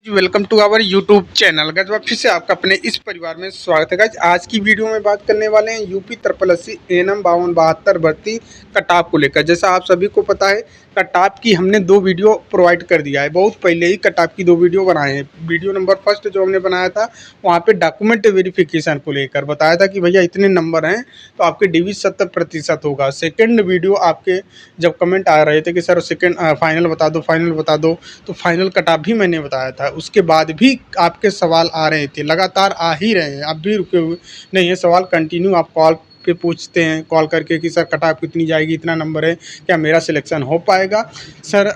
Welcome to our YouTube channel. Guys फिर से आपका अपने इस परिवार में स्वागत है। गाइस आज की वीडियो में बात करने वाले हैं यूपी 8088 एएनएम 5272 भर्ती कटाप को लेकर। जैसा आप सभी को पता है, कटाप की हमने 2 वीडियो प्रोवाइड कर दिया है। बहुत पहले ही कटाप की 2 वीडियो बनाए हैं। वीडियो नंबर फर्स्ट जो हमने बनाया था वहाँ पे डॉक्यूमेंट वेरिफिकेशन को लेकर बताया था कि भैया इतने नंबर हैं तो आपके DV 70% होगा। सेकेंड वीडियो आपके जब कमेंट आ रहे थे कि सर सेकेंड फाइनल बता दो, फाइनल बता दो, तो फाइनल कटाप भी मैंने बताया था। उसके बाद भी आपके सवाल आ रहे थे, लगातार आ ही रहे हैं, अब भी रुके हुए नहीं है सवाल। कंटिन्यू आप कॉल पे पूछते हैं, कॉल करके कि सर कटाप कितनी जाएगी, इतना नंबर है, क्या मेरा सिलेक्शन हो पाएगा। सर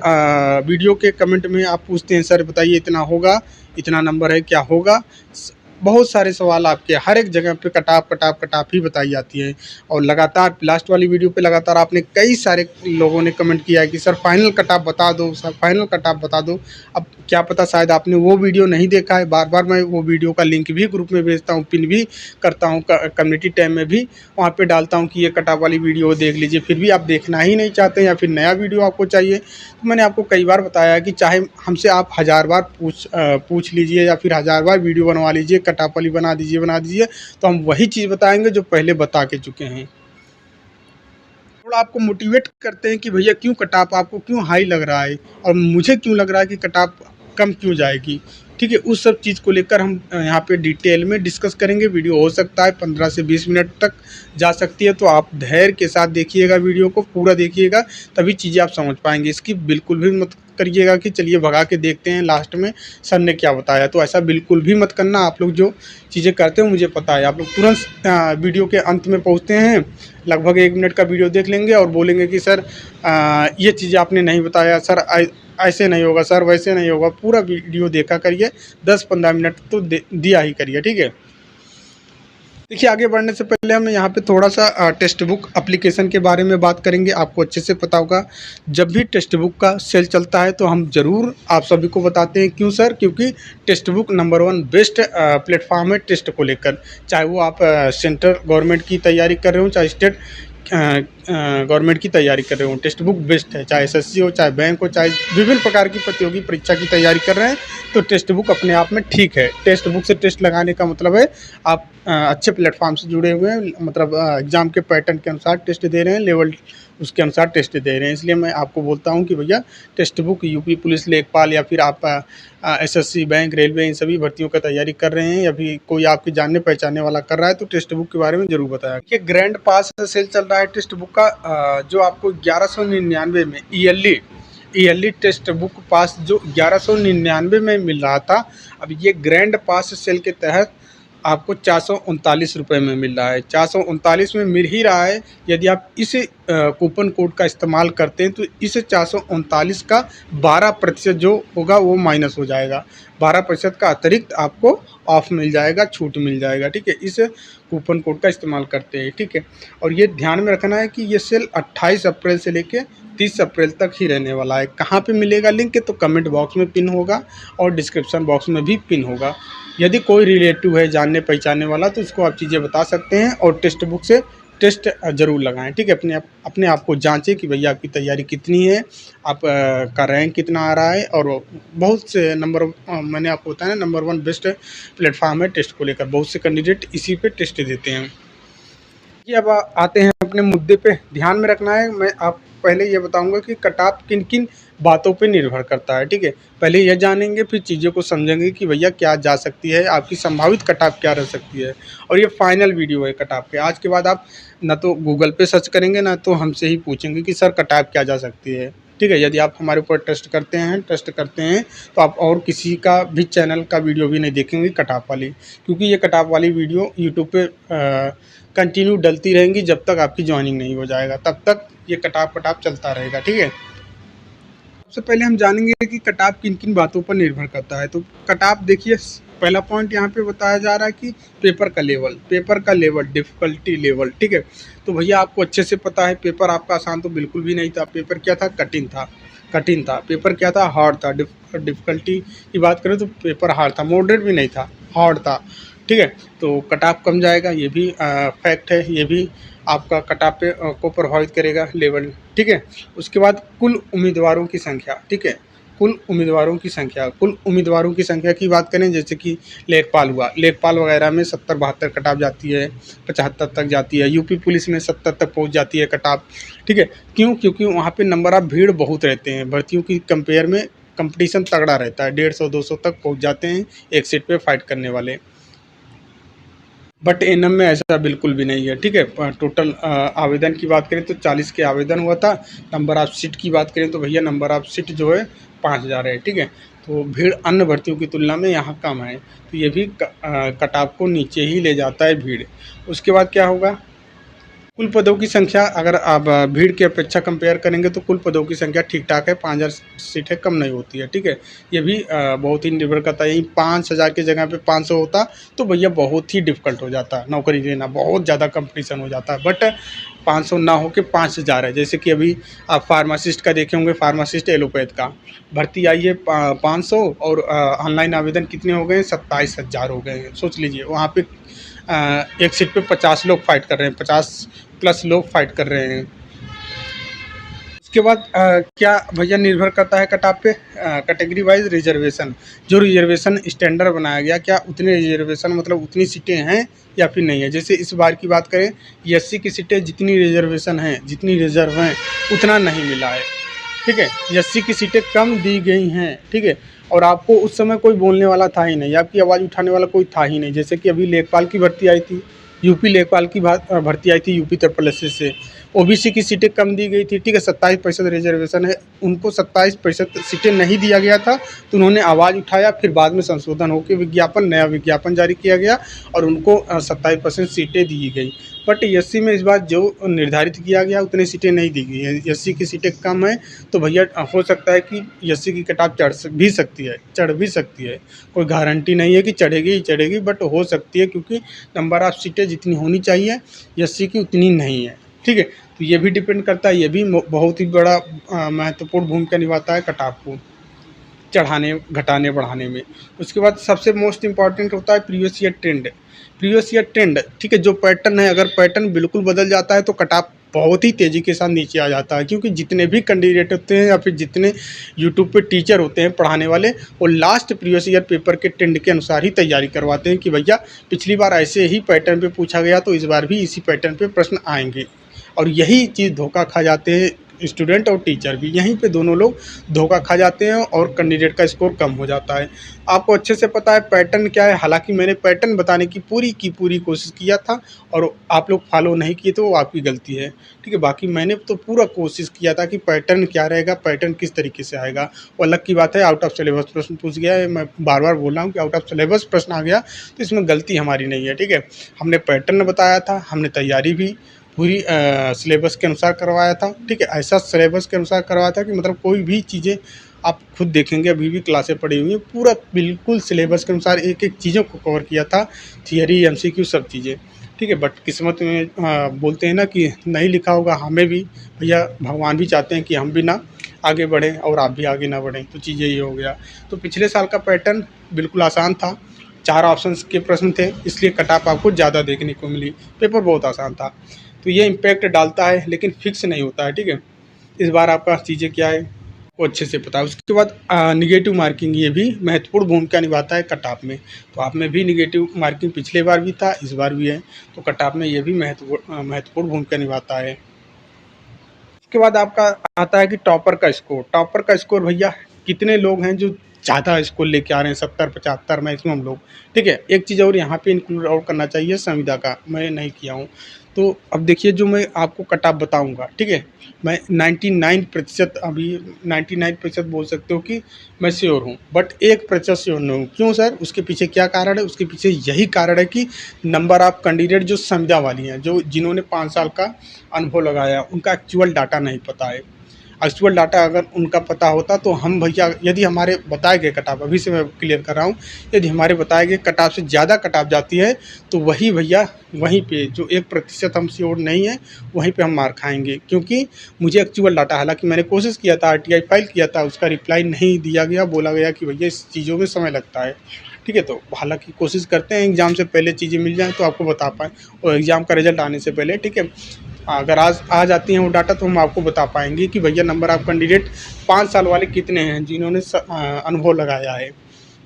वीडियो के कमेंट में आप पूछते हैं सर बताइए इतना होगा, इतना नंबर है, क्या होगा। बहुत सारे सवाल आपके हर एक जगह पे कटाप कटाप कटाप ही बताई जाती है। और लगातार लास्ट वाली वीडियो पे लगातार आपने कई सारे लोगों ने कमेंट किया है कि सर फाइनल कटाप बता दो, सर फाइनल कटाप बता दो। अब क्या पता शायद आपने वो वीडियो नहीं देखा है। बार बार मैं वो वीडियो का लिंक भी ग्रुप में भेजता हूँ, पिन भी करता हूँ, कम्युनिटी टैब में भी वहाँ पे डालता हूँ कि ये कटाप वाली वीडियो देख लीजिए। फिर भी आप देखना ही नहीं चाहते या फिर नया वीडियो आपको चाहिए। तो मैंने आपको कई बार बताया कि चाहे हमसे आप 1000 बार पूछ लीजिए या फिर 1000 बार वीडियो बनवा लीजिए, कटाप वाली बना दीजिए, तो हम वही चीज़ बताएंगे जो पहले बता के चुके हैं। थोड़ा आपको मोटिवेट करते हैं कि भैया क्यों कटाप आपको क्यों हाई लग रहा है और मुझे क्यों लग रहा है कि कटाप कम क्यों जाएगी। ठीक है, उस सब चीज़ को लेकर हम यहाँ पे डिटेल में डिस्कस करेंगे। वीडियो हो सकता है 15 से 20 मिनट तक जा सकती है, तो आप धैर्य के साथ देखिएगा, वीडियो को पूरा देखिएगा, तभी चीज़ें आप समझ पाएंगे। इसकी बिल्कुल भी मत करिएगा कि चलिए भगा के देखते हैं लास्ट में सर ने क्या बताया, तो ऐसा बिल्कुल भी मत करना। आप लोग जो चीज़ें करते हो मुझे पता है, आप लोग तुरंत वीडियो के अंत में पहुँचते हैं, लगभग 1 मिनट का वीडियो देख लेंगे और बोलेंगे कि सर ये चीज़ें आपने नहीं बताया, सर ऐसे नहीं होगा, सर वैसे नहीं होगा। पूरा वीडियो देखा करिए, 10-15 मिनट तो दिया ही करिए। ठीक है, देखिए आगे बढ़ने से पहले हम यहाँ पे थोड़ा सा टेक्स्ट बुक एप्लीकेशन के बारे में बात करेंगे। आपको अच्छे से पता होगा, जब भी टेक्स्ट बुक का सेल चलता है तो हम ज़रूर आप सभी को बताते हैं। क्यों सर? क्योंकि text book number 1 best platform है टेस्ट को लेकर। चाहे वो आप सेंट्रल गवर्नमेंट की तैयारी कर रहे हो, चाहे स्टेट गवर्नमेंट की तैयारी कर रहे हो, टेक्स्ट बुक बेस्ट है। चाहे SSC हो, चाहे बैंक हो, चाहे विभिन्न प्रकार की प्रतियोगी परीक्षा की तैयारी कर रहे हैं, तो टेक्स्ट बुक अपने आप में ठीक है। टेक्स्ट बुक से टेस्ट लगाने का मतलब है आप अच्छे प्लेटफॉर्म से जुड़े हुए हैं, मतलब एग्ज़ाम के पैटर्न के अनुसार टेस्ट दे रहे हैं, लेवल उसके अनुसार टेस्ट दे रहे हैं। इसलिए मैं आपको बोलता हूँ कि भैया टेक्स्ट बुक यूपी पुलिस, लेखपाल या फिर आप SSC, बैंक, रेलवे, इन सभी भर्तियों का तैयारी कर रहे हैं या फिर कोई आपके जानने पहचानने वाला कर रहा है, तो टेक्स्ट बुक के बारे में ज़रूर बताया। ये ग्रैंड पास सेल चल रहा है टेक्स्ट बुक का, जो आपको 1199 में ईयरली टेक्स्ट बुक पास जो 1199 में मिल रहा था, अब ये ग्रैंड पास सेल के तहत आपको 439 रुपये में मिल रहा है। 439 में मिल ही रहा है। यदि आप इस कूपन कोड का इस्तेमाल करते हैं तो इस 439 का 12% जो होगा वो माइनस हो जाएगा। 12% का अतिरिक्त आपको ऑफ मिल जाएगा, छूट मिल जाएगा। ठीक है, इस कूपन कोड का इस्तेमाल करते हैं। ठीक है, और ये ध्यान में रखना है कि ये सेल 28 अप्रैल से लेके 30 अप्रैल तक ही रहने वाला है। कहाँ पे मिलेगा लिंक? तो कमेंट बॉक्स में पिन होगा और डिस्क्रिप्शन बॉक्स में भी पिन होगा। यदि कोई रिलेटिव है जानने पहचानने वाला तो उसको आप चीज़ें बता सकते हैं और टेक्स्ट बुक से टेस्ट ज़रूर लगाएं। ठीक है, अपने आप को जांचें कि भैया आपकी तैयारी कितनी है, आप का रैंक कितना आ रहा है। और बहुत से मैंने आपको बताया ना, नंबर 1 बेस्ट प्लेटफॉर्म है टेस्ट को लेकर। बहुत से कैंडिडेट इसी पे टेस्ट देते हैं। ये अब आते हैं अपने मुद्दे पे। ध्यान में रखना है, मैं आप पहले ये बताऊंगा कि कटाप किन किन बातों पे निर्भर करता है। ठीक है, पहले यह जानेंगे फिर चीज़ों को समझेंगे कि भैया क्या जा सकती है, आपकी संभावित कटाप क्या रह सकती है। और ये फाइनल वीडियो है कटाप के। आज के बाद आप ना तो गूगल पे सर्च करेंगे ना तो हमसे ही पूछेंगे कि सर कटाप क्या जा सकती है। ठीक है, यदि आप हमारे ऊपर ट्रस्ट करते हैं तो आप और किसी का भी चैनल का वीडियो भी नहीं देखेंगे कटाप वाली, क्योंकि ये कटाप वाली वीडियो यूट्यूब पे कंटिन्यू डलती रहेंगी जब तक आपकी ज्वाइनिंग नहीं हो जाएगा, तब तक ये कटाप चलता रहेगा। ठीक है, सबसे पहले हम जानेंगे कि कटाप किन किन बातों पर निर्भर करता है। तो कटाप देखिए, पहला पॉइंट यहाँ पे बताया जा रहा है कि पेपर का लेवल, डिफ़िकल्टी लेवल। ठीक है, तो भैया आपको अच्छे से पता है पेपर आपका आसान तो बिल्कुल भी नहीं था। पेपर क्या था? कठिन था। पेपर क्या था? हार्ड था। डिफ़िकल्टी की बात करें तो पेपर हार्ड था, मॉडरेट भी नहीं था, हार्ड था। ठीक है, तो कटाप कम जाएगा, ये भी फैक्ट है। ये भी आपका कटाप पे को प्रभावित करेगा लेवल। ठीक है, उसके बाद कुल उम्मीदवारों की संख्या। ठीक है, कुल उम्मीदवारों की संख्या की बात करें, जैसे कि लेखपाल हुआ, लेखपाल वगैरह में 70-72 कटाप जाती है, 75 तक जाती है। यूपी पुलिस में 70 तक पहुंच जाती है कटाप, ठीक है। क्यों? क्योंकि वहाँ पे नंबर ऑफ भीड़ बहुत रहते हैं, भर्तियों की कंपेयर में कंपटीशन तगड़ा रहता है, 150-200 तक पहुँच जाते हैं एक सीट पे फाइट करने वाले। बट एनएम में ऐसा बिल्कुल भी नहीं है, ठीक है। टोटल आवेदन की बात करें तो 40 के आवेदन हुआ था। नंबर ऑफ सीट की बात करें तो भैया नंबर ऑफ सीट जो है 5000 है, ठीक है। तो भीड़ अन्य भर्तियों की तुलना में यहाँ कम है, तो ये भी कट ऑफ को नीचे ही ले जाता है भीड़। उसके बाद क्या होगा, कुल पदों की संख्या अगर आप भीड़ की अपेक्षा कंपेयर करेंगे तो कुल पदों की संख्या ठीक ठाक है, 5000 सीटें कम नहीं होती है, ठीक है। ये भी बहुत ही निर्भर करता है। यही 5000 की जगह पे 500 होता तो भैया बहुत ही डिफिकल्ट हो जाता, नौकरी लेना बहुत ज़्यादा कंपटीशन हो जाता। बट 500 ना हो के 5000 है। जैसे कि अभी आप फार्मासिस्ट का देखे होंगे, फार्मासिस्ट एलोपैथ का भर्ती आई है 500 और ऑनलाइन आवेदन कितने हो गए हैं, 27,000 हो गए हैं। सोच लीजिए वहाँ पे एक सीट पे 50 लोग फाइट कर रहे हैं, 50 प्लस लोग फाइट कर रहे हैं। उसके बाद क्या भैया निर्भर करता है कट ऑफ पे, कैटेगरी वाइज रिजर्वेशन। जो रिजर्वेशन स्टैंडर्ड बनाया गया, क्या उतने रिजर्वेशन मतलब उतनी सीटें हैं या फिर नहीं है। जैसे इस बार की बात करें, एससी की सीटें जितनी रिजर्वेशन हैं, जितनी रिजर्व हैं, उतना नहीं मिला है, ठीक है। एससी की सीटें कम दी गई हैं, ठीक है। और आपको उस समय कोई बोलने वाला था ही नहीं, आपकी आवाज़ उठाने वाला कोई था ही नहीं। जैसे कि अभी लेखपाल की भर्ती आई थी, यूपी लेखपाल की भर्ती आई थी यूपी ट्रिपल से, ओबीसी की सीटें कम दी गई थी, ठीक है। 27% रिजर्वेशन है, उनको 27% सीटें नहीं दिया गया था, तो उन्होंने आवाज़ उठाया, फिर बाद में संशोधन होकर नया विज्ञापन जारी किया गया और उनको 27% सीटें दी गई। बट एससी में इस बार जो निर्धारित किया गया उतनी सीटें नहीं दी गई हैं, एससी की सीटें कम हैं, तो भैया हो सकता है कि एससी की कटाप चढ़ भी सकती है। कोई गारंटी नहीं है कि चढ़ेगी ही चढ़ेगी, बट हो सकती है, क्योंकि नंबर ऑफ सीटें जितनी होनी चाहिए एससी की उतनी नहीं है, ठीक है। तो ये भी डिपेंड करता है, ये भी बहुत ही बड़ा महत्वपूर्ण भूमिका निभाता है कट ऑफ को चढ़ाने, घटाने, बढ़ाने में। उसके बाद सबसे मोस्ट इम्पॉर्टेंट होता है प्रीवियस ईयर ट्रेंड, ठीक है। जो पैटर्न है, अगर पैटर्न बिल्कुल बदल जाता है तो कट ऑफ बहुत ही तेज़ी के साथ नीचे आ जाता है, क्योंकि जितने भी कैंडिडेट होते हैं या फिर जितने यूट्यूब पे टीचर होते हैं पढ़ाने वाले, वो लास्ट प्रीवियस ईयर पेपर के ट्रेंड के अनुसार ही तैयारी करवाते हैं कि भैया पिछली बार ऐसे ही पैटर्न पे पूछा गया तो इस बार भी इसी पैटर्न पे प्रश्न आएंगे। और यही चीज़ धोखा खा जाते हैं स्टूडेंट और टीचर भी, यहीं पे दोनों लोग धोखा खा जाते हैं और कैंडिडेट का स्कोर कम हो जाता है। आपको अच्छे से पता है पैटर्न क्या है, हालांकि मैंने पैटर्न बताने की पूरी कोशिश किया था और आप लोग फॉलो नहीं किए तो वो आपकी गलती है, ठीक है। बाकी मैंने तो पूरा कोशिश किया था कि पैटर्न क्या रहेगा, पैटर्न किस तरीके से आएगा। वो अलग की बात है, आउट ऑफ सिलेबस प्रश्न पूछ गया है, मैं बार बार बोल रहा हूँ कि आउट ऑफ सिलेबस प्रश्न आ गया तो इसमें गलती हमारी नहीं है, ठीक है। हमने पैटर्न बताया था, हमने तैयारी भी पूरी सिलेबस के अनुसार करवाया था, ठीक है। ऐसा सिलेबस के अनुसार करवाया था कि मतलब कोई भी चीज़ें आप खुद देखेंगे, अभी भी क्लासें पढ़ी हुई हैं, पूरा बिल्कुल सिलेबस के अनुसार एक एक चीज़ों को कवर किया था, थियरी एमसीक्यू सब चीज़ें, ठीक है। बट किस्मत में बोलते हैं ना कि नहीं लिखा होगा, हमें भी भैया भगवान भी चाहते हैं कि हम भी ना आगे बढ़ें और आप भी आगे ना बढ़ें, तो चीज़ें ये हो गया। तो पिछले साल का पैटर्न बिल्कुल आसान था, 4 ऑप्शंस के प्रश्न थे, इसलिए कट ऑफ आपको ज़्यादा देखने को मिली, पेपर बहुत आसान था। तो ये इम्पैक्ट डालता है लेकिन फिक्स नहीं होता है, ठीक है। इस बार आपका चीज़ें क्या है वो अच्छे से पता है। उसके बाद निगेटिव मार्किंग, ये भी महत्वपूर्ण भूमिका निभाता है कट ऑफ में। तो आप में भी निगेटिव मार्किंग पिछले बार भी था, इस बार भी है, तो कट ऑफ में ये भी महत्वपूर्ण भूमिका निभाता है। उसके बाद आपका आता है कि टॉपर का स्कोर भैया कितने लोग हैं जो ज़्यादा स्कोर लेके आ रहे हैं, 70-75 मैक्सिमम लोग, ठीक है। एक चीज़ और यहाँ पे इंक्लूड और करना चाहिए संविदा का, मैं नहीं किया हूँ। तो अब देखिए जो मैं आपको कट ऑफ बताऊँगा, ठीक है, मैं 99% अभी 99% बोल सकते हो कि मैं श्योर हूँ, बट 1% श्योर नहीं हूँ। क्यों सर? उसके पीछे क्या कारण है? उसके पीछे यही कारण है कि नंबर ऑफ़ कैंडिडेट जो संविदा वाली हैं, जो जिन्होंने 5 साल का अनुभव लगाया, उनका एक्चुअल डाटा नहीं पता है। एक्चुअल डाटा अगर उनका पता होता तो हम भैया, यदि हमारे बताए गए कट ऑफ, अभी से मैं क्लियर कर रहा हूँ, यदि हमारे बताए गए कट ऑफ से ज़्यादा कट ऑफ जाती है तो वही भैया वहीं पे जो 1% हम श्योर नहीं है वहीं पे हम मार खाएंगे। क्योंकि मुझे एक्चुअल डाटा, हालांकि मैंने कोशिश किया था, आरटीआई फाइल किया था, उसका रिप्लाई नहीं दिया गया, बोला गया कि भैया इस चीज़ों में समय लगता है, ठीक है। तो हालांकि कोशिश करते हैं एग्ज़ाम से पहले चीज़ें मिल जाएँ तो आपको बता पाएँ, और एग्ज़ाम का रिजल्ट आने से पहले, ठीक है। अगर आज आ जाती हैं वो डाटा तो हम आपको बता पाएंगे कि भैया नंबर ऑफ कैंडिडेट 5 साल वाले कितने हैं जिन्होंने अनुभव लगाया है।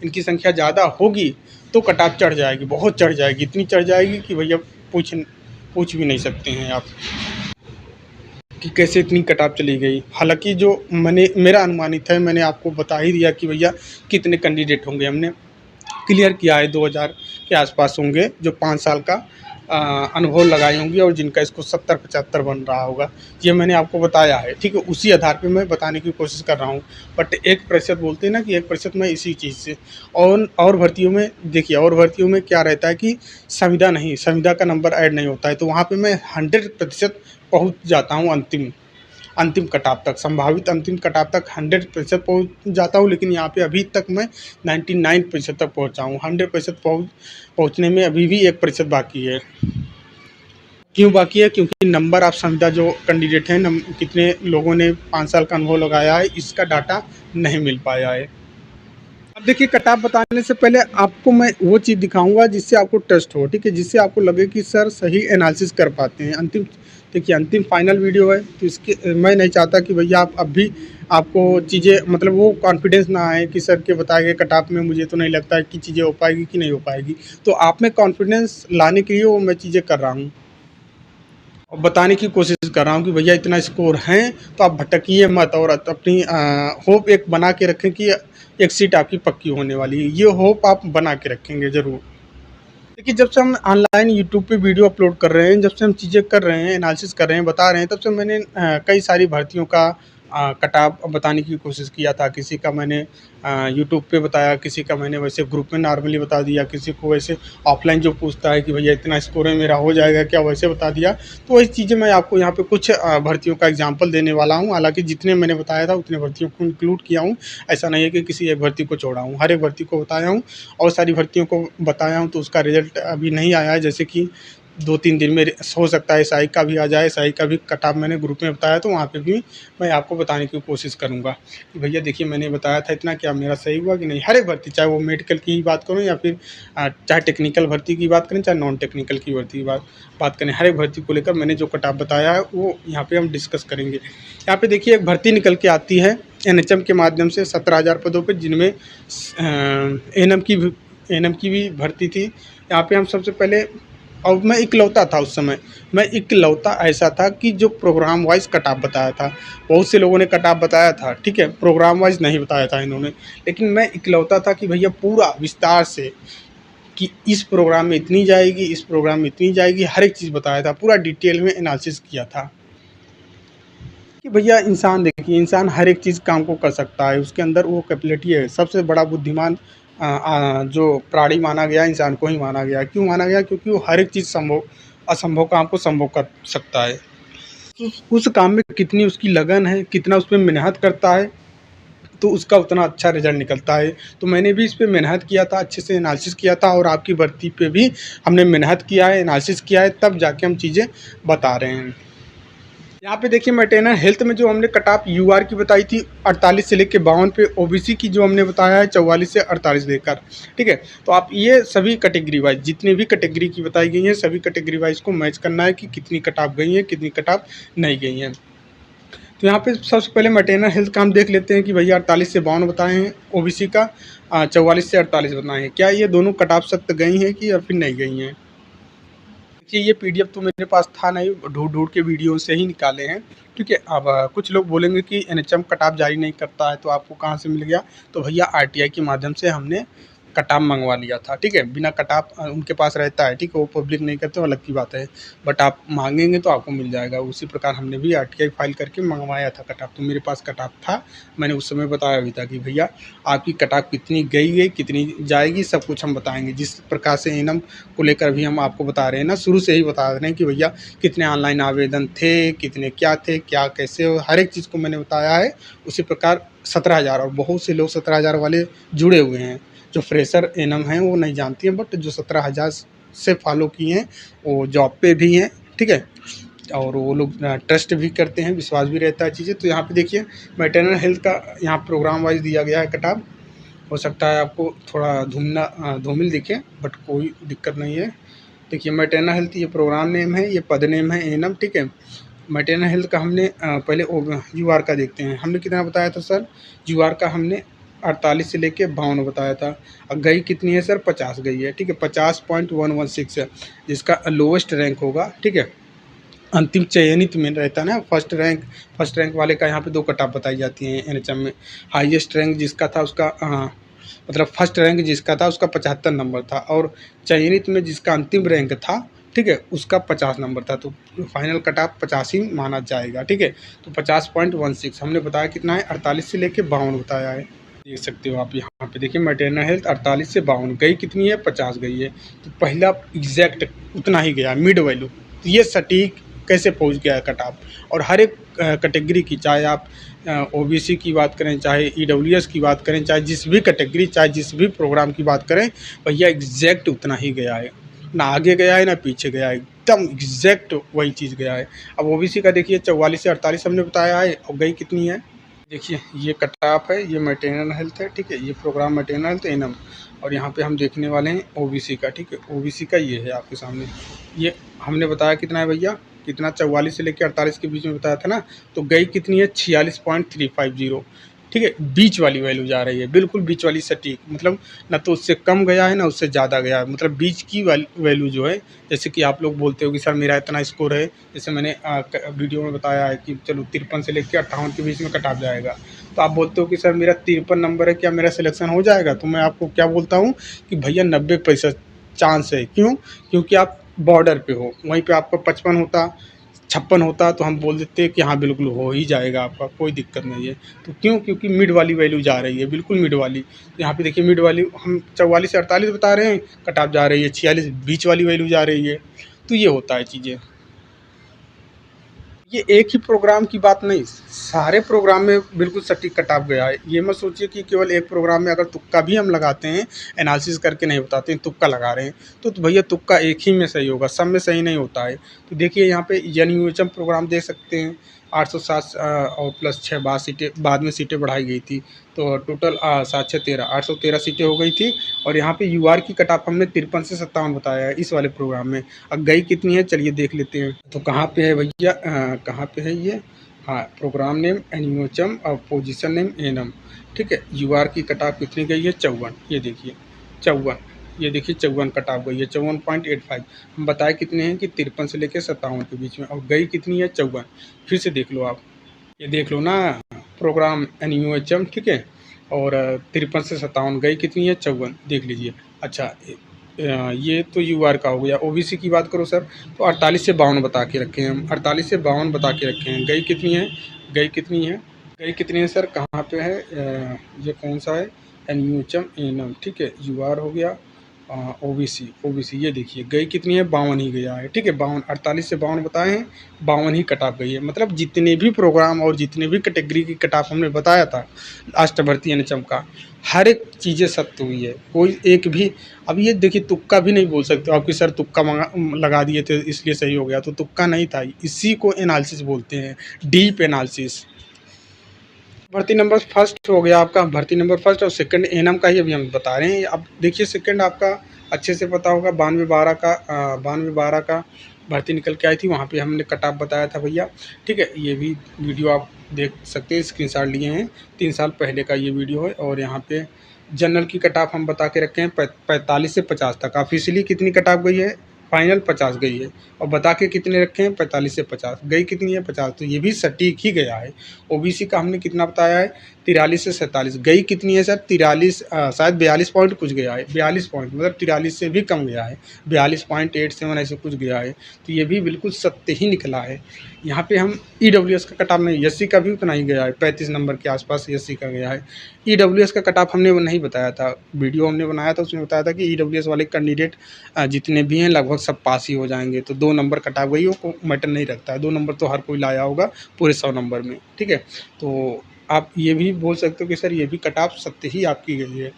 इनकी संख्या ज़्यादा होगी तो कट ऑफ चढ़ जाएगी, बहुत चढ़ जाएगी, इतनी चढ़ जाएगी कि भैया पूछ पूछ भी नहीं सकते हैं आप कि कैसे इतनी कट ऑफ चली गई। हालांकि जो मेरा अनुमानित है, मैंने आपको बता ही दिया कि भैया कितने कैंडिडेट होंगे, हमने क्लियर किया है 2000 के आसपास होंगे जो 5 साल का अनुभव लगाई होंगी और जिनका इसको 70-75 बन रहा होगा, ये मैंने आपको बताया है। ठीक है, उसी आधार पे मैं बताने की कोशिश कर रहा हूँ। बट 1% बोलते हैं ना कि 1% मैं इसी चीज़ से और भर्तियों में देखिए, और भर्तियों में क्या रहता है कि संविदा का नंबर ऐड नहीं होता है, तो वहाँ पे मैं 100% पहुँच जाता हूँ अंतिम कटाव तक, संभावित अंतिम कटाव तक 100% पहुँच जाता हूँ। लेकिन यहाँ पे अभी तक मैं 99% तक पहुँचा हूँ। 100% पहुँचने में अभी भी 1% बाकी है। क्यों बाकी है? क्योंकि नंबर ऑफ संविदा जो कैंडिडेट हैं, कितने लोगों ने 5 साल का अनुभव लगाया है, इसका डाटा नहीं मिल पाया है। अब देखिए, कट-ऑफ बताने से पहले आपको मैं वो चीज़ दिखाऊंगा जिससे आपको ट्रस्ट हो, ठीक है, जिससे आपको लगे कि सर सही एनालिसिस कर पाते हैं। अंतिम फाइनल वीडियो है, तो इसके मैं नहीं चाहता कि भैया आप अब भी आपको चीज़ें मतलब वो कॉन्फिडेंस ना आए कि सर के बताए गए कट-ऑफ में मुझे तो नहीं लगता है कि चीज़ें हो पाएगी कि नहीं हो पाएगी। तो आप में कॉन्फिडेंस लाने के लिए वो मैं चीज़ें कर रहा हूँ और बताने की कोशिश कर रहा हूँ कि भैया इतना स्कोर हैं तो आप भटकिए मत और अपनी होप एक बना के रखें कि एक सीट आपकी पक्की होने वाली है। ये होप आप बना के रखेंगे ज़रूर। देखिए, जब से हम ऑनलाइन यूट्यूब पे वीडियो अपलोड कर रहे हैं, जब से हम चीज़ें कर रहे हैं, एनालिसिस कर रहे हैं, बता रहे हैं, तब से मैंने कई सारी भर्तियों का कट-ऑफ बताने की कोशिश किया था। किसी का मैंने यूट्यूब पे बताया, किसी का मैंने वैसे ग्रुप में नॉर्मली बता दिया, किसी को वैसे ऑफलाइन जो पूछता है कि भैया इतना स्कोर है मेरा हो जाएगा क्या, वैसे बता दिया। तो वही चीज़ें मैं आपको यहाँ पे कुछ भर्तियों का एग्ज़ाम्पल देने वाला हूँ। हालाँकि जितने मैंने बताया था उतने भर्तियों को इंक्लूड किया हूँ। ऐसा नहीं है कि किसी एक भर्ती को छोड़ा हूँ, हर एक भर्ती को बताया हूँ और सारी भर्तियों को बताया हूँ। तो उसका रिज़ल्ट अभी नहीं आया है, जैसे कि 2-3 दिन में हो सकता है एसआई का भी आ जाए। एसआई का भी कट-ऑफ मैंने ग्रुप में बताया, तो वहाँ पे भी मैं आपको बताने की कोशिश करूँगा कि भैया देखिए मैंने बताया था इतना, क्या मेरा सही हुआ कि नहीं। हर एक भर्ती, चाहे वो मेडिकल की ही बात करूँ या फिर चाहे टेक्निकल भर्ती की बात करें, चाहे नॉन टेक्निकल की भर्ती की बात करें, हर एक भर्ती को लेकर मैंने जो कट-ऑफ बताया है वो यहाँ पे हम डिस्कस करेंगे। यहाँ पे देखिए एक भर्ती निकल के आती है एनएचएम के माध्यम से 17,000 पदों पे, जिनमें एएनएम की भी भर्ती थी। यहाँ पे हम सबसे पहले, और मैं इकलौता था उस समय, मैं इकलौता ऐसा था कि जो प्रोग्राम वाइज़ कट-ऑफ बताया था। बहुत से लोगों ने कट-ऑफ बताया था, ठीक है, प्रोग्राम वाइज़ नहीं बताया था इन्होंने। लेकिन मैं इकलौता था कि भैया पूरा विस्तार से कि इस प्रोग्राम में इतनी जाएगी, इस प्रोग्राम में इतनी जाएगी, हर एक चीज़ बताया था, पूरा डिटेल में एनालिसिस किया था कि भैया इंसान देखिए, इंसान हर एक चीज़ काम को कर सकता है, उसके अंदर वो कैपेबिलिटी है। सबसे बड़ा बुद्धिमान जो प्राणी माना गया, इंसान को ही माना गया। क्यों माना गया? क्योंकि वो हर एक चीज़ असंभव काम को संभव कर सकता है। उस काम में कितनी उसकी लगन है, कितना उसमें मेहनत करता है, तो उसका उतना अच्छा रिज़ल्ट निकलता है। तो मैंने भी इस पे मेहनत किया था, अच्छे से एनालिसिस किया था और आपकी भर्ती पे भी हमने मेहनत किया है, एनालिसिस किया है, तब जाके हम चीज़ें बता रहे हैं। यहाँ पे देखिए, मैटरनल हेल्थ में जो हमने कट ऑफ यूआर की बताई थी 48 से लेकर 52 पे, ओबीसी की जो हमने बताया है 44 से 48 लेकर, ठीक है। तो आप ये सभी कैटेगरी वाइज, जितने भी कैटेगरी की बताई गई हैं, सभी कैटेगरी वाइज को मैच करना है कि कितनी कट ऑफ गई हैं, कितनी कट ऑफ नहीं गई हैं। तो यहाँ पे सबसे पहले मैटरनल हेल्थ का हम देख लेते हैं कि भैया 48 से 52 बताए हैं, ओबीसी का 44 से 48 बताए हैं। क्या ये दोनों कट ऑफ सख्त गई हैं कि या फिर नहीं गई हैं? देखिए, ये पीडीएफ तो मेरे पास था नहीं, ढूँढ के वीडियो से ही निकाले हैं, ठीक है। अब कुछ लोग बोलेंगे कि एनएचएम कट ऑफ जारी नहीं करता है, तो आपको कहाँ से मिल गया? तो भैया आरटीआई के माध्यम से हमने कट ऑफ मंगवा लिया था, ठीक है। बिना कट ऑफ उनके पास रहता है, ठीक है, वो पब्लिक नहीं करते, वो अलग की बात है। बट आप मांगेंगे तो आपको मिल जाएगा। उसी प्रकार हमने भी आरटीआई फाइल करके मंगवाया था कट ऑफ, तो मेरे पास कट ऑफ था। मैंने उस समय बताया भी था कि भैया आपकी कट ऑफ कितनी गई है, कितनी जाएगी, सब कुछ हम बताएंगे। जिस प्रकार से एएनएम को लेकर भी हम आपको बता रहे हैं ना, शुरू से ही बता रहे हैं कि भैया कितने ऑनलाइन आवेदन थे, कितने क्या थे, क्या कैसे हो, हर एक चीज़ को मैंने बताया है। उसी प्रकार 17,000, और बहुत से लोग 17,000 वाले जुड़े हुए हैं। जो फ्रेशर एएनएम हैं वो नहीं जानती हैं, बट जो 17,000 से फॉलो किए हैं वो जॉब पे भी हैं, ठीक है, और वो लोग ट्रस्ट भी करते हैं, विश्वास भी रहता है चीज़ें। तो यहाँ पे देखिए मैटरनल हेल्थ का यहाँ प्रोग्राम वाइज दिया गया है कट ऑफ। हो सकता है आपको थोड़ा धुमिल दिखे, बट कोई दिक्कत नहीं है। देखिए मैटरनल हेल्थ ये प्रोग्राम नेम है, ये पद नेम है एनम, ठीक है। मैटरनल हेल्थ का हमने पहले यूआर का देखते हैं। हमने कितना बताया था सर? यूआर का हमने 48 से लेके 52 बताया था। और गई कितनी है सर? 50 गई है, ठीक है। 50.116 है जिसका लोवेस्ट रैंक होगा, ठीक है। अंतिम चयनित में रहता है ना फर्स्ट रैंक वाले का यहाँ पे 2 कट-ऑफ बताई जाती हैं एनएचएम में। हाईएस्ट रैंक जिसका था उसका मतलब फर्स्ट रैंक जिसका था उसका 75 नंबर था, और चयनित में जिसका अंतिम रैंक था, ठीक है, उसका 50 नंबर था। तो फाइनल कट ऑफ 50 ही माना जाएगा, ठीक है। तो 50.16 हमने बताया कितना है? 48 से लेके 52 बताया है। देख सकते हो आप यहाँ पे, देखिए मैटरनल हेल्थ 48 से 52 गई कितनी है? 50 गई है। तो पहला एग्जैक्ट उतना ही गया मिड वैल्यू। तो ये सटीक कैसे पहुँच गया है कट ऑफ। और हर एक कैटेगरी की, चाहे आप ओबीसी की बात करें, चाहे ईडब्ल्यूएस की बात करें, चाहे जिस भी कैटेगरी, चाहे जिस भी प्रोग्राम की बात करें, भैया एग्जैक्ट उतना ही गया है। ना आगे गया है ना पीछे गया है, एकदम एग्जैक्ट वही चीज़ गया है। अब ओबीसी का देखिए 44 से 48 हमने बताया है, और गई कितनी है? देखिए ये कट ऑफ है, ये मैटरनल हेल्थ है, ठीक है। ये प्रोग्राम मैटरनल हेल्थ एनम, और यहाँ पे हम देखने वाले हैं ओबीसी का, ठीक है। ओबीसी का ये है आपके सामने। ये हमने बताया कितना है भैया? कितना? 44 से लेकर 48 के बीच में बताया था ना। तो गई कितनी है? 46.350, ठीक है। बीच वाली वैल्यू जा रही है, बिल्कुल बीच वाली सटीक, मतलब ना तो उससे कम गया है ना उससे ज़्यादा गया है, मतलब बीच की वैल्यू जो है। जैसे कि आप लोग बोलते हो कि सर मेरा इतना स्कोर है, जैसे मैंने वीडियो में बताया है कि चलो 53 से लेकर 58 के बीच में कट ऑफ जाएगा। तो आप बोलते हो कि सर मेरा 53 नंबर है, क्या मेरा सिलेक्शन हो जाएगा? तो मैं आपको क्या बोलता हूँ कि भैया 90% चांस है। क्यों? क्योंकि आप बॉर्डर पे हो। वहीं पे आपका 55 होता, 56 होता, तो हम बोल देते कि हाँ बिल्कुल हो ही जाएगा आपका, कोई दिक्कत नहीं है। तो क्यों? क्योंकि मिड वाली वैल्यू जा रही है, बिल्कुल मिड वाली। तो यहाँ पे देखिए मिड वाली हम 44 से 48 बता रहे हैं, कट ऑफ जा रही है 46, बीच वाली वैल्यू जा रही है। तो ये होता है चीज़ें। ये एक ही प्रोग्राम की बात नहीं, सारे प्रोग्राम में बिल्कुल सटीक कट ऑफ गया है। ये मत सोचिए कि केवल एक प्रोग्राम में अगर तुक्का भी हम लगाते हैं, एनालिसिस करके नहीं बताते हैं, तुक्का लगा रहे हैं, तो भैया तुक्का एक ही में सही होगा, सब में सही नहीं होता है। तो देखिए यहाँ पे एनयूएचएम प्रोग्राम देख सकते हैं, 807 और प्लस 6 बाद में सीटें बढ़ाई गई थी। तो टोटल 7 6 13 813 सीटें हो गई थी। और यहाँ पे यूआर की कट ऑफ हमने 53 से 57 बताया है इस वाले प्रोग्राम में। अब गई कितनी है चलिए देख लेते हैं। तो कहाँ पे है भैया? कहाँ पे है ये? हाँ, प्रोग्राम नेम एनियोचम और पोजीशन नेम एनम, ठीक है। यूआर की कट ऑफ कितनी गई है? 54। ये देखिए 54, ये देखिए 54 कट ऑफ गई है, 54.85। हम बताए कितने हैं कि 53 से लेकर 57 के बीच में, और गई कितनी है? 54। फिर से देख लो आप, ये देख लो ना, प्रोग्राम एनयूएचएम, ठीक है। और 53 से 57 गई कितनी है? 54, देख लीजिए। अच्छा ये तो यूआर का हो गया। ओबीसी की बात करो सर, तो 48 से 52 बता के रखे हैं हम, 48 से 52 बता के रखे हैं। गई कितनी है? गई कितनी है? गई कितनी है सर? कहाँ पे है? ये कौन सा है? एनयूएचएम एनम, ठीक है। यूआर हो गया, ओबीसी ये देखिए गई कितनी है? 52 ही गया है, ठीक है। 52, 48 से 52 बताए हैं, 52 ही कट ऑफ गई है। मतलब जितने भी प्रोग्राम और जितने भी कैटेगरी की कट ऑफ हमने बताया था लास्ट भर्ती एनएचएम का, हर एक चीज़ें सत्य हुई है, कोई एक भी। अब ये देखिए तुक्का भी नहीं बोल सकते हो आपकी सर तुक्का लगा दिए थे इसलिए सही हो गया, तो तुक्का नहीं था, इसी को एनालिसिस बोलते हैं, डीप एनालिसिस। भर्ती नंबर फर्स्ट हो गया आपका, भर्ती नंबर फर्स्ट, और सेकंड एनएम का ही अभी हम बता रहे हैं। अब देखिए सेकंड आपका अच्छे से पता होगा, 92-12 का भर्ती निकल के आई थी, वहाँ पे हमने कट ऑफ बताया था भैया, ठीक है। ये भी वीडियो आप देख सकते हैं, स्क्रीनशॉट लिए हैं, 3 साल पहले का ये वीडियो है। और यहाँ पे जनरल की कट ऑफ हम बता के रखे हैं 45 से 50 तक। ऑफिशियली कितनी कट ऑफ गई है? फाइनल 50 गई है, और बता के कितने रखे हैं? 45 से 50। गई कितनी है? 50। तो ये भी सटीक ही गया है। ओबीसी का हमने कितना बताया है? 43 से 47। गई कितनी है सर? 43, शायद 42 पॉइंट कुछ गया है, 42 पॉइंट, मतलब 43 से भी कम गया है, 42.87 ऐसे कुछ गया है। तो ये भी बिल्कुल सत्य ही निकला है। यहाँ पे हम ईडब्ल्यूएस का कट ऑफ नहीं, एससी का भी उतना ही गया है, 35 नंबर के आसपास एससी का गया है। ईडब्ल्यूएस का कट ऑफ हमने नहीं बताया था, वीडियो हमने बनाया था उसमें बताया था कि ईडब्ल्यूएस वाले कैंडिडेट जितने भी हैं लगभग सब पास ही हो जाएंगे। तो 2 नंबर कट ऑफ गई, वो मैटर नहीं रखता है, 2 नंबर तो हर कोई लाया होगा पूरे 100 नंबर में, ठीक है। तो आप ये भी बोल सकते हो कि सर ये भी कट ऑफ सत्य ही आपकी गई है।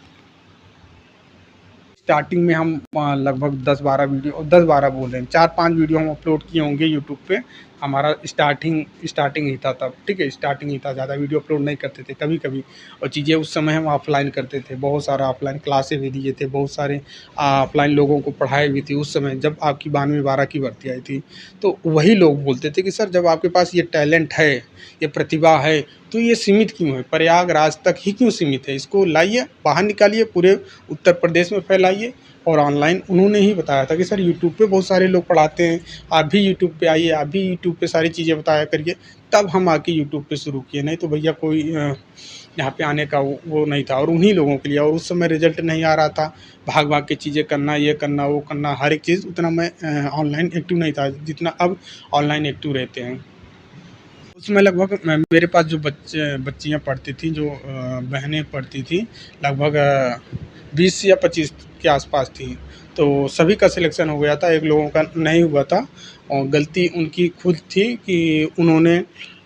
स्टार्टिंग में हम लगभग 10-12 वीडियो, 10-12 बोल रहे हैं, 4-5 वीडियो हम अपलोड किए होंगे यूट्यूब पे, हमारा स्टार्टिंग ही था तब, ठीक है, स्टार्टिंग ही था, ज़्यादा वीडियो अपलोड नहीं करते थे कभी कभी। और चीज़ें उस समय हम ऑफलाइन करते थे, बहुत सारा ऑफलाइन क्लासें भी दिए थे, बहुत सारे ऑफलाइन लोगों को पढ़ाई भी थी उस समय जब आपकी 92-12 की भर्ती आई थी। तो वही लोग बोलते थे कि सर जब आपके पास ये टैलेंट है, ये प्रतिभा है, तो ये सीमित क्यों है, प्रयागराज तक ही क्यों सीमित है, इसको लाइए बाहर निकालिए, पूरे उत्तर प्रदेश में फैलाइए। और ऑनलाइन उन्होंने ही बताया था कि सर यूट्यूब पे बहुत सारे लोग पढ़ाते हैं, आप भी यूट्यूब पे आइए, आप भी यूट्यूब पे सारी चीज़ें बताया करिए। तब हम आके यूट्यूब पे शुरू किए, नहीं तो भैया कोई यहाँ पे आने का वो नहीं था। और उन्हीं लोगों के लिए, और उस समय रिजल्ट नहीं आ रहा था, भाग भाग के चीज़ें करना, ये करना वो करना, हर एक चीज़ उतना मैं ऑनलाइन एक्टिव नहीं था जितना अब ऑनलाइन एक्टिव रहते हैं। उसमें लगभग मेरे पास जो बच्चियाँ पढ़ती थी, जो बहनें पढ़ती थी, लगभग 20 या 25 के आसपास थी। तो सभी का सिलेक्शन हो गया था, एक लोगों का नहीं हुआ था। और गलती उनकी खुद थी कि उन्होंने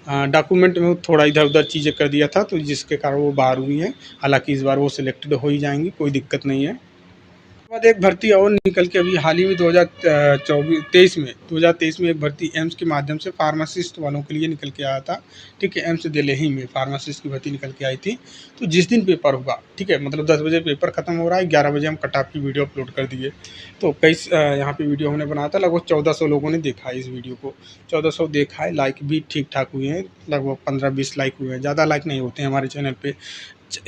डॉक्यूमेंट में थोड़ा इधर-उधर चीज़ें कर दिया था, तो जिसके कारण वो बाहर हुई हैं। हालाँकि इस बार वो सिलेक्टेड हो ही जाएँगी, कोई दिक्कत नहीं है। बाद एक भर्ती और निकल के अभी हाल ही में 2023 में एक भर्ती एम्स के माध्यम से फार्मासिस्ट वालों के लिए निकल के आया था, ठीक है, एम्स दिल्ली में फार्मासिस्ट की भर्ती निकल के आई थी। तो जिस दिन पेपर होगा, ठीक है, मतलब 10 बजे पेपर खत्म हो रहा है, 11 बजे हम कट ऑफ की वीडियो अपलोड कर दिए। तो यहाँ पे वीडियो हमने बनाया था, लगभग 1400 लोगों ने देखा है इस वीडियो को, 1400 देखा है, लाइक भी ठीक ठाक हुए हैं, लगभग 15-20 लाइक हुए हैं, ज़्यादा लाइक नहीं होते हैं हमारे चैनल पे।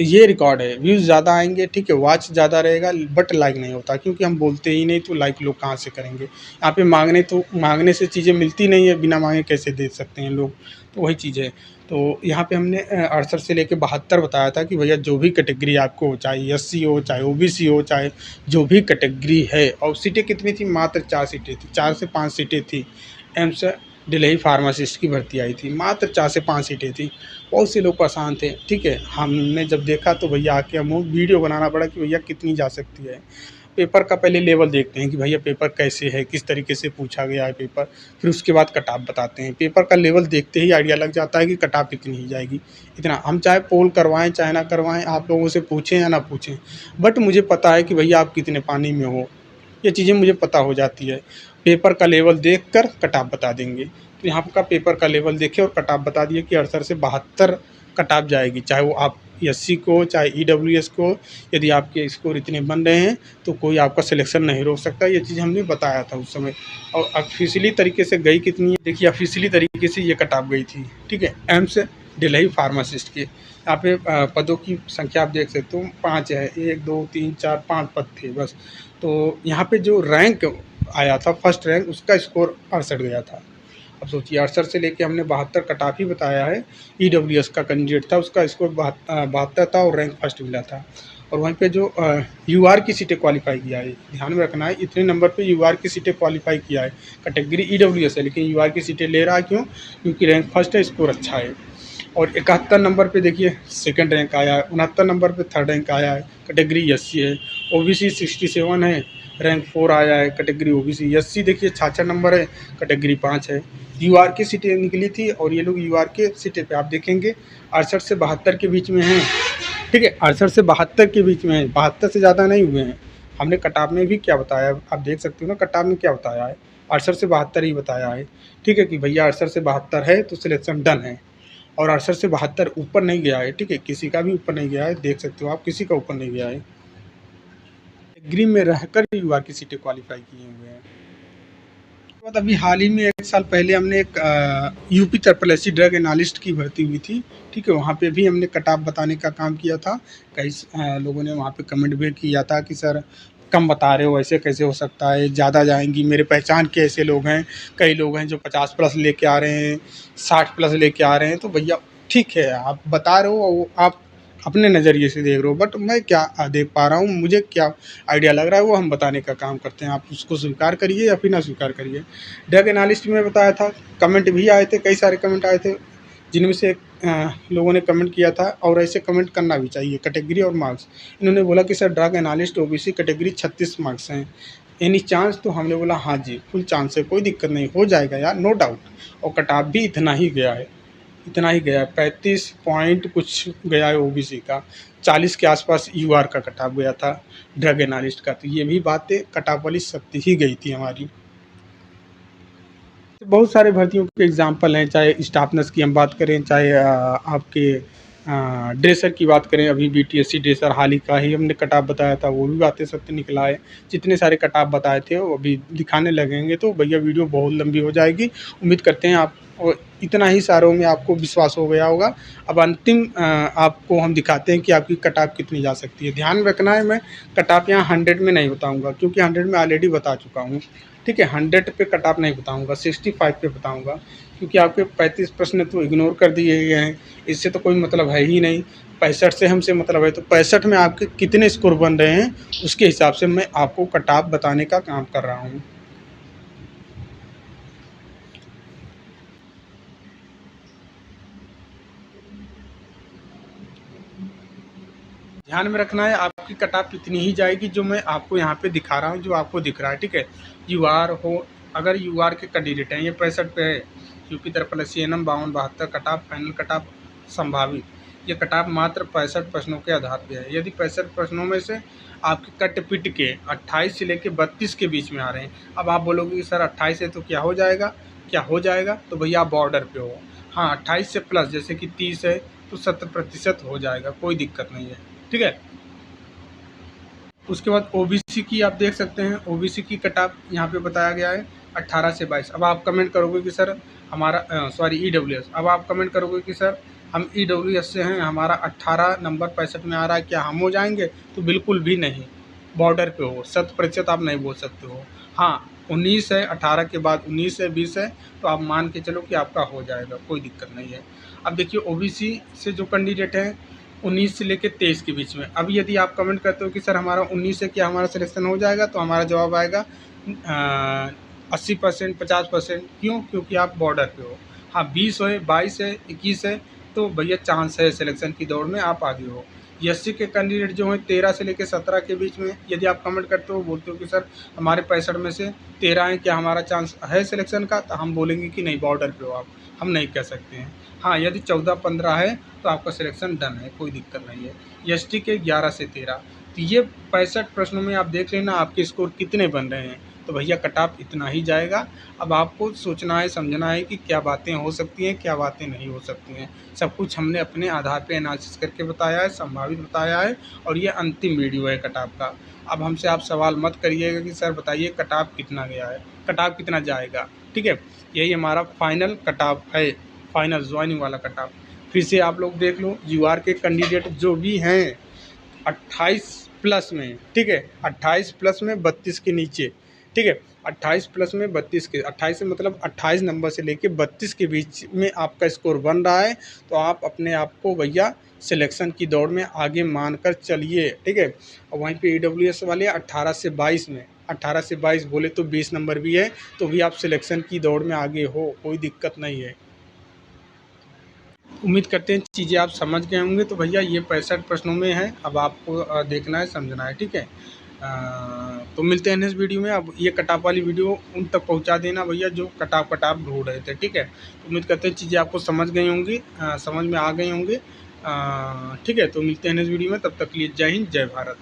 ये रिकॉर्ड है, व्यूज़ ज़्यादा आएंगे, ठीक है, वॉच ज़्यादा रहेगा, बट लाइक नहीं होता, क्योंकि हम बोलते ही नहीं, तो लाइक लोग कहाँ से करेंगे। यहाँ पे मांगने से चीज़ें मिलती नहीं है, बिना मांगे कैसे दे सकते हैं लोग, तो वही चीज़ है। तो यहाँ पे हमने 68 से लेके 72 बताया था कि भैया जो भी कैटेगरी आपको हो, चाहे एससी हो, चाहे ओबीसी हो, चाहे जो भी कैटेगरी है। और सीटें कितनी थी, मात्र 4 सीटें थी, 4 से 5 सीटें थी। एम्स दिल्ली फार्मासिस्ट की भर्ती आई थी, मात्र 4 से 5 सीटें थी। बहुत से लोग परेशान थे, ठीक है, हमने जब देखा तो भैया आके हम वीडियो बनाना पड़ा कि भैया कितनी जा सकती है। पेपर का पहले लेवल देखते हैं कि भैया पेपर कैसे है, किस तरीके से पूछा गया है पेपर, फिर उसके बाद कट ऑफ बताते हैं। पेपर का लेवल देखते ही आइडिया लग जाता है कि कट ऑफ कितनी ही जाएगी। इतना हम चाहे पोल करवाएं चाहे ना करवाएं, आप लोगों से पूछें या ना पूछें, बट मुझे पता है कि भैया आप कितने पानी में हो, ये चीज़ें मुझे पता हो जाती है। पेपर का लेवल देख कर कट ऑफ बता देंगे। तो यहाँ का पेपर का लेवल देखे और कट ऑफ बता दिए कि 68 से 72 कट ऑफ जाएगी, चाहे वो आप एससी को, चाहे ईडब्ल्यूएस को। यदि आपके स्कोर इतने बन रहे हैं तो कोई आपका सिलेक्शन नहीं रोक सकता, ये चीज़ हमने बताया था उस समय। और ऑफिशियली तरीके से गई कितनी है, देखिए ऑफिशियली तरीके से ये कट ऑफ गई थी, ठीक है, एम्स दिल्ली फार्मासिस्ट के। यहाँ पे पदों की संख्या आप देख सकते हो, 5 है, 1 2 3 4 5 पद थे बस। तो यहाँ पे जो रैंक आया था, फर्स्ट रैंक, उसका स्कोर 68 गया था। अब सोचिए 68 से लेके हमने 72 कट ऑफ ही बताया है। ईडब्ल्यूएस का कैंडिडेट था, उसका स्कोर 72 था और रैंक फर्स्ट मिला था। और वहीं पे जो यूआर की सीटें क्वालिफाई किया है, ध्यान में रखना है, इतने नंबर पे यूआर की सीटें क्वालिफाई किया है। कैटेगरी ईडब्ल्यूएस है, लेकिन यूआर की सीटें ले रहा है, क्यों? क्योंकि रैंक फर्स्ट है, स्कोर अच्छा है। और 71 नंबर पे देखिए सेकंड रैंक आया है, 69 नंबर पे थर्ड रैंक आया है, कैटेगरी एससी है। ओबीसी 67 है, रैंक 4 आया है, कैटेगरी ओबीसी। एससी देखिए 66 नंबर है, कैटेगरी 5 है। यूआर की सीटें निकली थी, और ये लोग यूआर के सीटें पे आप देखेंगे 68 से 72 के बीच में हैं, ठीक है, 68 से 72 के बीच में है, 72 से ज़्यादा नहीं हुए हैं। हमने कट ऑफ में भी क्या बताया, आप देख सकते हो ना, कट ऑफ में क्या बताया है, 68 से 72 ही बताया है, ठीक है, कि भैया 68 से 72 है तो सिलेक्शन डन है। और 68 से 72 ऊपर नहीं गया है, ठीक है, किसी का भी ऊपर नहीं गया है, देख सकते हो आप, किसी का ऊपर नहीं गया है। डिग्री में रहकर युवा की सीटें क्वालिफाई किए हुए हैं। उसके बाद अभी हाल ही में 1 साल पहले हमने एक यूपी ट्रिपल ड्रग एनालिस्ट की भर्ती हुई थी, ठीक है, वहाँ पे भी हमने कट ऑफ बताने का काम किया था। कई लोगों ने वहाँ पे कमेंट भी किया था कि सर कम बता रहे हो, ऐसे कैसे हो सकता है, ज़्यादा जाएंगी, मेरे पहचान के ऐसे लोग हैं, कई लोग हैं जो 50 प्लस लेके आ रहे हैं, 60 प्लस लेके आ रहे हैं। तो भैया ठीक है, आप बता रहे हो, आप अपने नज़रिए से देख रहे हो, बट मैं क्या देख पा रहा हूँ, मुझे क्या आइडिया लग रहा है, वो हम बताने का काम करते हैं। आप उसको स्वीकार करिए या फिर ना स्वीकार करिए। ड्रग एनालिस्ट में बताया था, कमेंट भी आए थे, कई सारे कमेंट आए थे, जिनमें से लोगों ने कमेंट किया था, और ऐसे कमेंट करना भी चाहिए। कैटेगरी और मार्क्स, इन्होंने बोला कि sir drug analyst OBC category 36 marks हैं, एनी चांस? तो हमने बोला हाँ जी, फुल चांस है, कोई दिक्कत नहीं, हो जाएगा यार, नो डाउट। और कट ऑफ भी इतना ही गया है, इतना ही गया है, 35 पॉइंट कुछ गया है ओबीसी का, 40 के आसपास यूआर का कट ऑफ गया था ड्रग एनालिस्ट का। तो ये भी बातें कट ऑफ वाली सख्ती ही गई थी हमारी। बहुत सारे भर्तियों के एग्जाम्पल हैं, चाहे स्टाफ नर्स की हम बात करें, चाहे आपके ड्रेसर की बात करें। अभी बीटीएससी ड्रेसर हाल ही का ही हमने कट ऑफ बताया था, वो भी बातें सत्य निकला है। जितने सारे कट ऑफ बताए थे वो अभी दिखाने लगेंगे तो भैया वीडियो बहुत लंबी हो जाएगी। उम्मीद करते हैं आप और इतना ही सारों में आपको विश्वास हो गया होगा। अब अंतिम आपको हम दिखाते हैं कि आपकी कट ऑफ कितनी जा सकती है। ध्यान रखना है, मैं कट ऑफ यहाँ 100 में नहीं बताऊँगा, क्योंकि 100 में ऑलरेडी बता चुका हूँ। ठीक है, 100 पे कट ऑफ नहीं बताऊँगा, 65 पे बताऊँगा, क्योंकि आपके 35 प्रश्न तो इग्नोर कर दिए गए हैं। इससे तो कोई मतलब है ही नहीं। 65 से हमसे मतलब है, तो 65 में आपके कितने स्कोर बन रहे हैं उसके हिसाब से मैं आपको कट ऑफ बताने का काम कर रहा हूँ। ध्यान में रखना है, आपकी कट ऑफ इतनी ही जाएगी जो मैं आपको यहाँ पे दिखा रहा हूँ, जो आपको दिख रहा है। ठीक है, यूआर हो, अगर यूआर के कैंडिडेट हैं, ये 65 पे है, यूपी तरफ CNM 52-72 cut off final cut off संभावित, ये कट ऑफ मात्र 65 प्रश्नों के आधार पे है। यदि 65 प्रश्नों में से आपके कट पिट के 28 से लेके 32 के बीच में आ रहे हैं, अब आप बोलोगे कि सर 28 है तो क्या हो जाएगा, क्या हो जाएगा, तो भैया आप बॉर्डर पे हो। हाँ, 28 से प्लस जैसे कि 30 है तो 70% हो जाएगा, कोई दिक्कत नहीं है। ठीक है, उसके बाद ओबीसी की आप देख सकते हैं, ओबीसी की कट ऑफ यहाँ पे बताया गया है 18 से 22। अब आप कमेंट करोगे कि सर हमारा सॉरी ईडब्ल्यूएस, अब आप कमेंट करोगे कि सर हम ईडब्ल्यूएस से हैं, हमारा 18 नंबर 65 में आ रहा है, क्या हम हो जाएंगे, तो बिल्कुल भी नहीं। बॉर्डर पे हो, 100% आप नहीं बोल सकते हो। हाँ, 19 है, 18 के बाद 19 है, 20 है, तो आप मान के चलो कि आपका हो जाएगा, कोई दिक्कत नहीं है। अब देखिए ओबीसी से जो कैंडिडेट हैं 19 से लेके 23 के बीच में, अब यदि आप कमेंट करते हो कि सर हमारा 19 से क्या हमारा सिलेक्शन हो जाएगा, तो हमारा जवाब आएगा 80%, 50%। क्यों? क्योंकि आप बॉर्डर पे हो। हाँ, 20 है, 22 है, 21 है, तो भैया चांस है सिलेक्शन की दौड़ में आप आगे हो। एससी के कैंडिडेट जो हैं 13 से लेकर 17 के बीच में, यदि आप कमेंट करते हो, बोलते हो कि सर हमारे 65 में से 13 हैं, क्या हमारा चांस है सिलेक्शन का, तो हम बोलेंगे कि नहीं, बॉर्डर पे हो आप, हम नहीं कह सकते हैं। हाँ, यदि 14-15 है तो आपका सिलेक्शन डन है, कोई दिक्कत नहीं है। एसटी के 11 से 13, तो ये 65 प्रश्नों में आप देख लेना आपके स्कोर कितने बन रहे हैं, तो भैया कट ऑफ इतना ही जाएगा। अब आपको सोचना है, समझना है कि क्या बातें हो सकती हैं, क्या बातें नहीं हो सकती हैं। सब कुछ हमने अपने आधार पे एनालिसिस करके बताया है, संभावित बताया है, और ये अंतिम वीडियो है कट ऑफ का। अब हमसे आप सवाल मत करिएगा कि सर बताइए कट ऑफ कितना गया है, कट ऑफ कितना जाएगा। ठीक है, यही हमारा फाइनल कट ऑफ है, फाइनल ज्वाइनिंग वाला कट ऑफ। फिर से आप लोग देख लो, यूआर के कैंडिडेट जो भी हैं 28 प्लस में, ठीक है, 28 प्लस में 32 के नीचे, ठीक है, 28 प्लस में 32 के, 28 से मतलब 28 नंबर से लेके 32 के बीच में आपका स्कोर बन रहा है, तो आप अपने आप को भैया सिलेक्शन की दौड़ में आगे मान कर चलिए। ठीक है, और वहीं पे ईडब्ल्यूएस वाले 18 से 22 में, 18 से 22 बोले तो 20 नंबर भी है, तो भी आप सिलेक्शन की दौड़ में आगे हो, कोई दिक्कत नहीं है। उम्मीद करते हैं चीज़ें आप समझ गए होंगे। तो भैया ये 65 प्रश्नों में है, अब आपको देखना है, समझना है। ठीक है, तो मिलते हैं नेक्स्ट वीडियो में। अब ये कट ऑफ वाली वीडियो उन तक पहुंचा देना भैया जो कट ऑफ ढूंढ रहे थे। ठीक है, तो उम्मीद करते हैं चीज़ें आपको समझ गई होंगी, समझ में आ गई होंगी। ठीक है, तो मिलते हैं नेक्स्ट वीडियो में, तब तक के लिए जय हिंद, जय भारत।